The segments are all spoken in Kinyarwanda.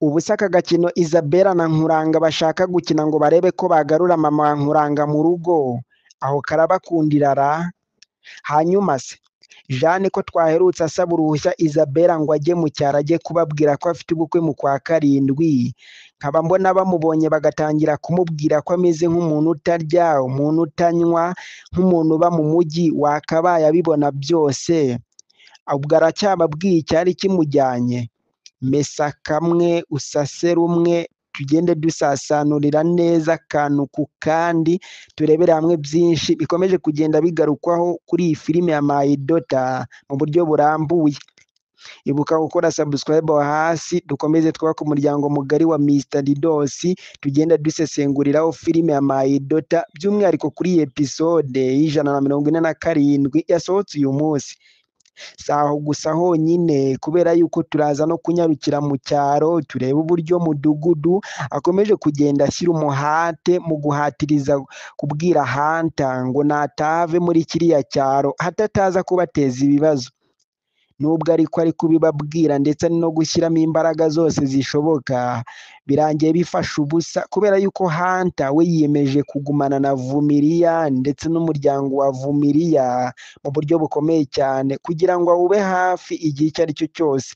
Ubuse aka gakino Isabella na Nkuranga bashaka gukina ngo barebe ko bagarura mama wa Nkuranga mu rugo, aho karabakundira ra? Hanyuma se Jeanne ko twaherutse asaba uruhushya Isabella ngo ajye mu cyaro ajye kubabwira ko afite ubukwe mu kwa karindwi, nkaba mbona bamubonye bagatangira kumubwira ko ameze nk'umuntu utarya, umuntu utanywa, nk'umuntu uba mu mujyi wakabaye abibona byose, ubwo aracyababwiye icyari kimujyanye. Mesa kamwe usase rumwe, tugende dusasanurira neza akantu ku kandi, turebere hamwe byinshi bikomeje kugenda bigarukwaho kuri iyi filime ya My Daughter mu buryo burambuye. Ibuka gukora subscribe hasi, dukomeze twubake umuryango mugari wa Mr Didos, tugenda dusesenguriraho filime ya My Daughter, by'umwihariko kuri iyi episode y'147 yasohotse uyu munsi. Si aho gusa honyine, kubera yuko turaza no kunyarukira mu cyaro, turebe uburyo Mudugudu akomeje kugenda ashyira umuhate mu guhatiriza kubwira Hunter ngo natave muri kiriya cyaro hatataza kubateza ibibazo. Nubwo ariko ari kubibabwira ndetse no gushyiramo imbaraga zose zishoboka, birangiye bifasha ubusa kubera yuko Hunter we yiyemeje kugumana na Vumilia ndetse n'umuryango wa Vumilia mu buryo bukomeye cyane kugira ngo awube hafi igihe icyo ari cyo cyose.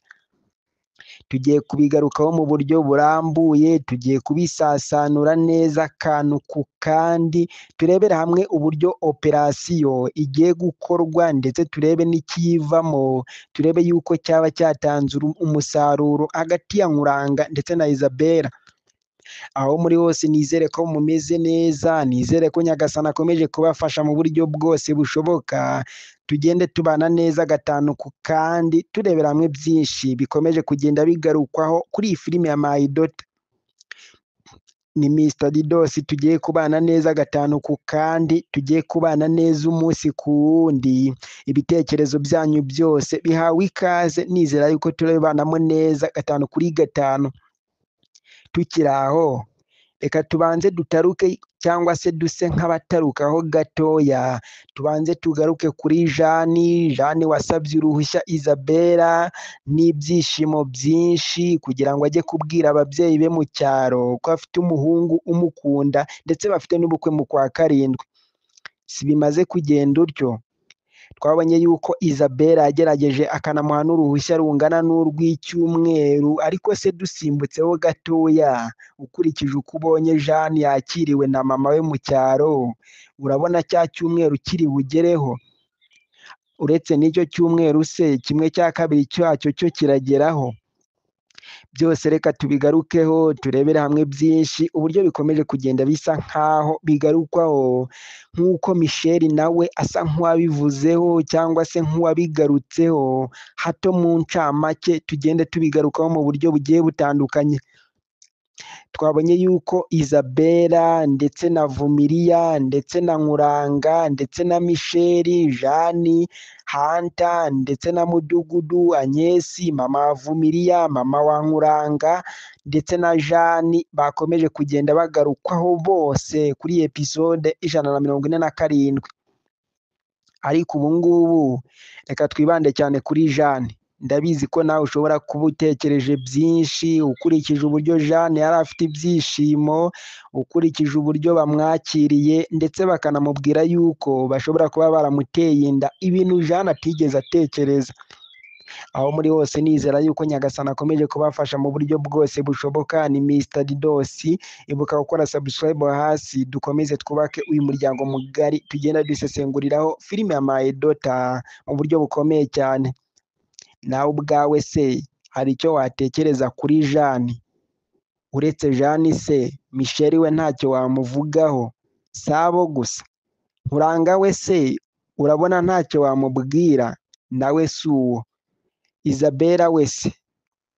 Tugiye kubigarukaho mu buryo burambuye, tugiye kubisasanura neza akantu ku kandi, turebere hamwe uburyo operasiyo igiye gukorwa ndetse turebe n'ikiyivamo, turebe yuko cyaba cyatanze umusaruro hagati ya Nkuranga ndetse na Isabella. Aho muri hose nizere ko mumeze neza, nizere ko Nyagasani akomeje kubafasha mu buryo bwose bushoboka, tugende tubana neza gatanu ku kandi, turebera hamwe byinshi bikomeje kugenda bigarukwaho kuri iyi filime ya My Daughter. Ni Mr Didos, tugiye kubana neza gatanu ku kandi, tugiye kubana neza umunsi ku wundi, ibitekerezo byanyu byose bihawe ikaze, nizera yuko turabibanamo neza gatanu kuri gatanu. Tukiri aho, reka tubanze dutaruke cyangwa se duse nk'abatarukaho gatoya, tubanze tugaruke kuri Jeanne wasabye uruhushya Isabella n'ibyishimo byinshi kugira ngo ajye kubwira ababyeyi be mu cyaro ko afite umuhungu umukunda ndetse bafite n'ubukwe mu kwa karindwi. Si bimaze kugenda utyo, twabonye yuko Isabella yagerageje akanamuha n'uruhushya rungana n'urw'icyumweru, ariko se dusimbutseho gatoya, ukurikije uko ubonye Jeanne yakiriwe na mama we mu cyaro, urabona cya cyumweru kiri bugereho? Uretse n'icyo cyumweru se, 1/2 cyacyo cyo kirageraho? Byose reka tubigarukeho, turebere hamwe byinshi uburyo bikomeje kugenda bisa nkaho bigarukwaho, nk'uko Michelle nawe asa nk'uwabivuzeho cyangwa se nk'uwabigarutseho, hato mu ncamake tugende tubigarukaho mu buryo bugiye butandukanye. Twabonye yuko Isabella ndetse na Vumilia ndetse na Nkuranga ndetse na Michelle, Jeanne, Hunter ndetse na Mudugudu, Agnes, mama wa Vumilia, mama wa Nkuranga ndetse na Jeanne bakomeje kugenda bagarukwaho bose kuri episode 147. Ariko ubu ngubu reka twibande cyane kuri Jeanne. Ndabizi ko nawe ushobora kuba utekereje byinshi, ukurikije uburyo Jeanne yari afite ibyishimo, ukurikije uburyo bamwakiriye ndetse bakanamubwira yuko bashobora kuba baramuteye inda, ibintu Jeanne atigeze atekereza. Aho muri hose nizera yuko Nyagasani akomeje kubafasha mu buryo bwose bushoboka. Ni Mr Didos, ibuka gukora subscribe hasi, dukomeze twubake uyu muryango mugari, tugenda dusesenguriraho filime ya My Daughter mu buryo bukomeye cyane. Nawe ubwawe se hari icyo watekereza kuri Jeanne? Uretse Jeanne se, Michelle we ntacyo wamuvugaho? Sabo gusa. Nkuranga we se urabona ntacyo wamubwira? Nawe si uwo. Isabella we se,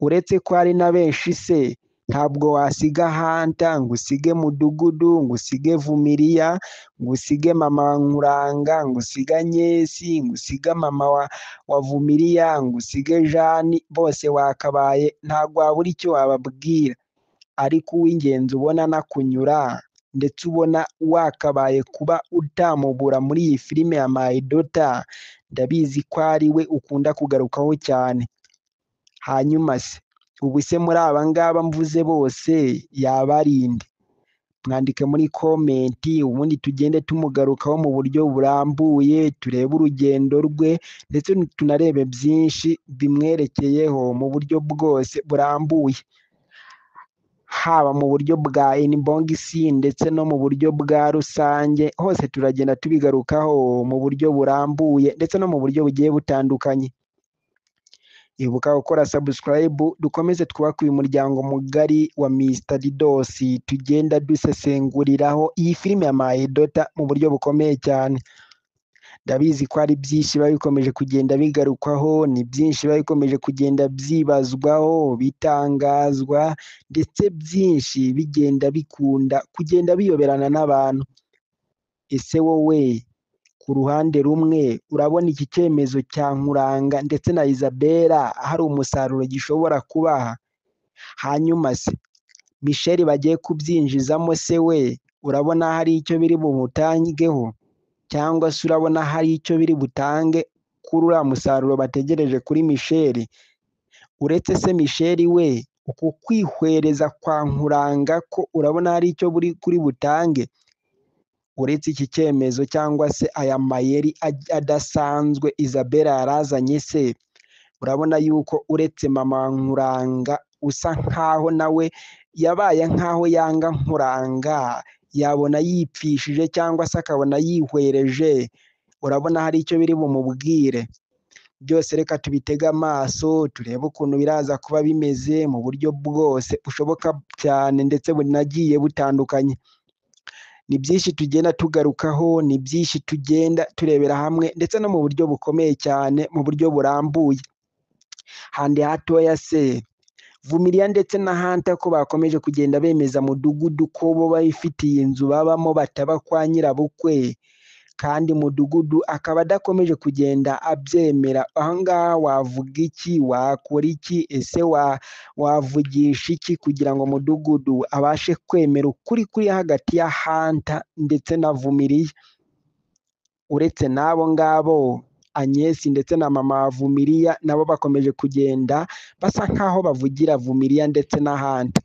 uretse ko hari na benshi se, ntabwo wasiga Hunter ngo usige Mudugudu, ngo usige Vumilia, ngo usige mama wa Nkuranga, ngo usige Agnes, ngo usige mama wa Vumilia, ngo usige Jeanne, bose wakabaye ntabwo wabura icyo wababwira. Ariko uw'ingenzi ubona nakunyura ndetse ubona wakabaye kuba utamubura muri iyi filime ya My Daughter, ndabizi ko ari we ukunda kugarukaho cyane. Hanyuma se ubu se muri aba ngaba mvuze bose yaba ari nde? Mwandike muri komenti ubundi tugende tumugarukaho mu buryo burambuye, turebe urugendo rwe ndetse tunarebe byinshi bimwerekeyeho mu buryo bwose burambuye, haba mu buryo bwa inbox ndetse no mu buryo bwa rusange, hose turagenda tubigarukaho mu buryo burambuye ndetse no mu buryo bugiye butandukanye. Ibuka gukora subscribe, dukomeze twubake uyu muryango mugari wa Mr Didos, tugenda dusesenguriraho iyi filime ya My Daughter mu buryo bukomeye cyane. Ndabizi ko ari byinshi biba bikomeje kugenda bigarukwaho, ni byinshi biba bikomeje kugenda byibazwaho, bitangazwa ndetse byinshi bigenda bikunda kugenda biyoberana n'abantu. Ese wowe ku ruhande rumwe urabona iki cyemezo cya Nkuranga ndetse na Isabella hari umusaruro gishobora kubaha? Hanyuma se Michelle bagiye kubyinjizamo se we urabona hari icyo biri bumutangeho, cyangwa se urabona hari icyo biri butange kuri uriya musaruro bategereje kuri Michelle? Uretse se Michelle we uku kwihwereza kwa Nkuranga ko urabona hari icyo kuri butange? Uretse iki cyemezo cyangwa se aya mayeri adasanzwe Isabella yarazanye se, urabona yuko uretse mama wa Nkuranga usa nkaho nawe yabaye nkaho yanga Nkuranga, yabona yipfishije cyangwa se akabona yihwereje, urabona hari icyo biri bumubwire? Byose reka tubitege amaso turebe ukuntu biraza kuba bimeze mu buryo bwose bushoboka cyane ndetse bunagiye butandukanye. Ni byinshi tugenda tugarukaho, ni byinshi tugenda turebera hamwe ndetse no mu buryo bukomeye cyane mu buryo burambuye. Handi hatoya se Vumilia ndetse na Hunter ko bakomeje kugenda bemeza Mudugudu ko bo bayifitiye inzu babamo bataba kwa nyirabukwe, kandi Mudugudu akaba adakomeje kugenda abyemera. Aha ngaha wavuga iki? Wakora iki? Ese wavugisha iki kugira ngo Mudugudu abashe kwemera ukuri kuri hagati ya Hunter ndetse na Vumilia? Uretse n'abo ngabo Agnes ndetse na mama wa Vumilia nabo bakomeje kugenda basa nkaho bavugira Vumilia ndetse na Hunter.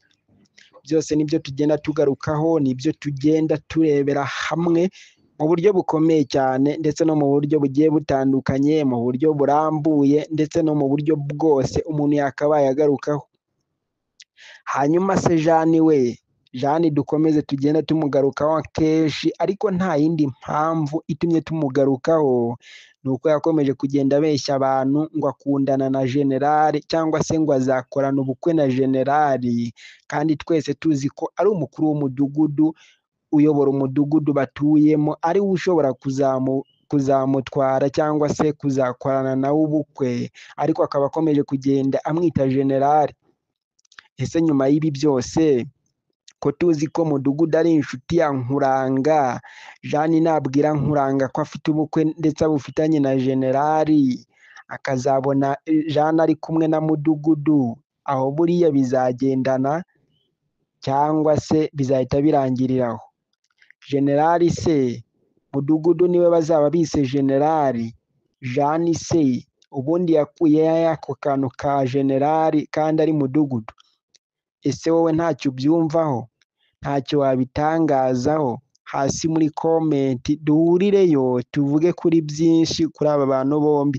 Byose nibyo tugenda tugarukaho, nibyo tugenda turebera hamwe mu buryo bukomeye cyane ndetse no mu buryo bugiye butandukanye, mu buryo burambuye ndetse no mu buryo bwose umuntu yakabaye agarukaho. Hanyuma se Jeanne we, Jeanne dukomeze tugenda tumugarukaho kenshi, ariko nta yindi mpamvu itumye tumugarukaho, ni uko yakomeje kugenda abeshya abantu ngo akundana na Generali cyangwa se ngo azakorana ubukwe na Generali, kandi twese tuzi ko ari umukuru w'umudugudu uyobora umudugudu batuyemo, ari we ushobora kuzamutwara cyangwa se kuzakorana nawe ubukwe, ariko akaba akomeje kugenda amwita Generali. Ese nyuma y'ibi byose ko tuzi ko Mudugudu ari inshuti ya Nkuranga, Jeanne nabwira Nkuranga ko afite ubukwe ndetse abufitanye na Generali, akazabona Jeanne ari kumwe na Mudugudu, aho buriya bizagendana cyangwa se bizahita birangiriraho? Generali se Mudugudu niwe bazaba bise Generali? Jeanne se ubundi yakuye ako kantu ka Generali kandi ari Mudugudu? Ese wowe ntacyo ubyumvaho? Ntacyo wabitangazaho? Hasi muri komenti duhurireyo tuvuge kuri byinshi kuri aba bantu bombi.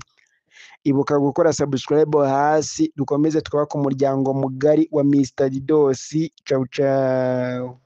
Ibuka gukora subscribe hasi, dukomeze twubake umuryango mugari wa Mr Didos. Ciao ciao.